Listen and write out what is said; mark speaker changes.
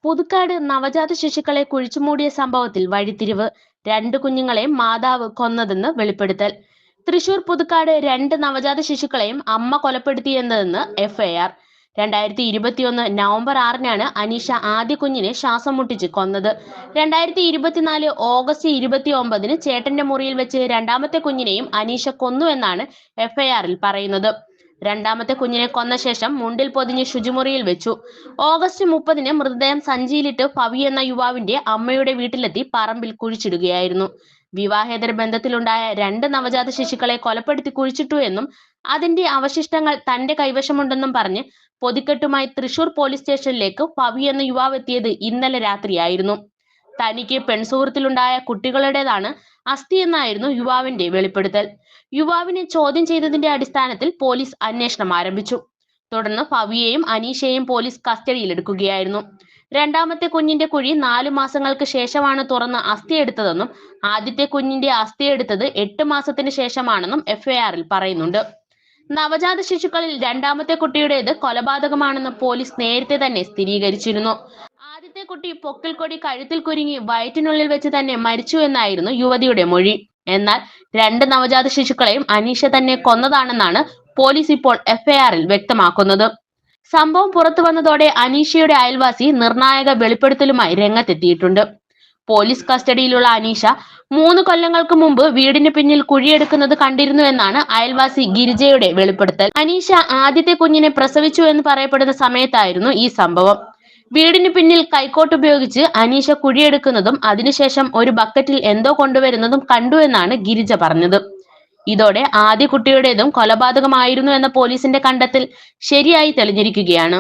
Speaker 1: പുതുക്കാട് നവജാത ശിശുക്കളെ കുഴിച്ചുമൂടിയ സംഭവത്തിൽ വഴിത്തിരിവ്. 2 കുഞ്ഞുങ്ങളെയും മാതാവ് കൊന്നതെന്ന് വെളിപ്പെടുത്തൽ. തൃശൂർ പുതുക്കാട് 2 നവജാത ശിശുക്കളെയും അമ്മ കൊലപ്പെടുത്തിയെന്നതെന്ന് എഫ്ഐആർ. 2021 നവംബർ 6-നാണ് അനീഷ ആദ്യ കുഞ്ഞിനെ ശ്വാസം മുട്ടിച്ച് കൊന്നത്. 2024 ഓഗസ്റ്റ് 29-ന് ചേട്ടന്റെ മുറിയിൽ വെച്ച് രണ്ടാമത്തെ കുഞ്ഞിനെയും അനീഷ കൊന്നുവെന്നാണ് എഫ്ഐആറിൽ പറയുന്നത്. രണ്ടാമത്തെ കുഞ്ഞിനെ കൊന്ന ശേഷം മുണ്ടിൽ പൊതിഞ്ഞ് ശുചിമുറിയിൽ വെച്ചു. ഓഗസ്റ്റ് 30-ന് മൃതദേഹം സഞ്ചിയിലിട്ട് പവി എന്ന യുവാവിന്റെ അമ്മയുടെ വീട്ടിലെത്തി പറമ്പിൽ കുഴിച്ചിടുകയായിരുന്നു. വിവാഹേതര ബന്ധത്തിലുണ്ടായ 2 നവജാത ശിശുക്കളെ കൊലപ്പെടുത്തി കുഴിച്ചിട്ടു എന്നും അതിന്റെ അവശിഷ്ടങ്ങൾ തന്റെ കൈവശമുണ്ടെന്നും പറഞ്ഞ് പൊതിക്കെട്ടുമായി തൃശൂർ പോലീസ് സ്റ്റേഷനിലേക്ക് പവി എന്ന യുവാവ് എത്തിയത് ഇന്നലെ രാത്രിയായിരുന്നു. തനിക്ക് പെൺസുഹൃത്തിലുണ്ടായ കുട്ടികളുടേതാണ് അസ്ഥി എന്നായിരുന്നു യുവാവിന്റെ വെളിപ്പെടുത്തൽ. യുവാവിനെ ചോദ്യം ചെയ്തതിന്റെ അടിസ്ഥാനത്തിൽ പോലീസ് അന്വേഷണം ആരംഭിച്ചു. തുടർന്ന് പവിയെയും അനീഷയെയും പോലീസ് കസ്റ്റഡിയിലെടുക്കുകയായിരുന്നു. രണ്ടാമത്തെ കുഞ്ഞിന്റെ കുഴി 4 മാസങ്ങൾക്ക് ശേഷമാണ് തുറന്ന് അസ്ഥിയെടുത്തതെന്നും ആദ്യത്തെ കുഞ്ഞിന്റെ അസ്ഥിയെടുത്തത് 8 മാസത്തിന് ശേഷമാണെന്നും എഫ്ഐആറിൽ പറയുന്നുണ്ട്. നവജാത ശിശുക്കളിൽ രണ്ടാമത്തെ കുട്ടിയുടേത് കൊലപാതകമാണെന്ന് പോലീസ് നേരത്തെ തന്നെ സ്ഥിരീകരിച്ചിരുന്നു. ആദ്യത്തെ കുട്ടി പൊക്കിൾക്കൊടി കഴുത്തിൽ കുരുങ്ങി വയറ്റിനുള്ളിൽ വെച്ച് തന്നെ മരിച്ചു എന്നായിരുന്നു യുവതിയുടെ മൊഴി. എന്നാൽ 2 നവജാത ശിശുക്കളെയും അനീഷ തന്നെ കൊന്നതാണെന്നാണ് പോലീസ് ഇപ്പോൾ എഫ്ഐആറിൽ വ്യക്തമാക്കുന്നത്. സംഭവം പുറത്തു വന്നതോടെ അനീഷയുടെ അയൽവാസി നിർണായക വെളിപ്പെടുത്തലുമായി രംഗത്തെത്തിയിട്ടുണ്ട്. പോലീസ് കസ്റ്റഡിയിലുള്ള അനീഷ 3 കൊല്ലങ്ങൾക്ക് മുമ്പ് വീടിന് പിന്നിൽ കുഴിയെടുക്കുന്നത് കണ്ടിരുന്നു എന്നാണ് അയൽവാസി ഗിരിജയുടെ വെളിപ്പെടുത്തൽ. അനീഷ ആദ്യത്തെ കുഞ്ഞിനെ പ്രസവിച്ചു എന്ന് പറയപ്പെടുന്ന സമയത്തായിരുന്നു ഈ സംഭവം. വീടിന് പിന്നിൽ കൈക്കോട്ട് ഉപയോഗിച്ച് അനീഷ കുഴിയെടുക്കുന്നതും അതിനുശേഷം ഒരു ബക്കറ്റിൽ എന്തോ കൊണ്ടുവരുന്നതും കണ്ടു എന്നാണ് ഗിരിജ പറഞ്ഞത്. ഇതോടെ ആദ്യ കുട്ടിയുടേതും കൊലപാതകമായിരുന്നു എന്ന പോലീസിന്റെ കണ്ടെത്തൽ ശരിയായി തെളിഞ്ഞിരിക്കുകയാണ്.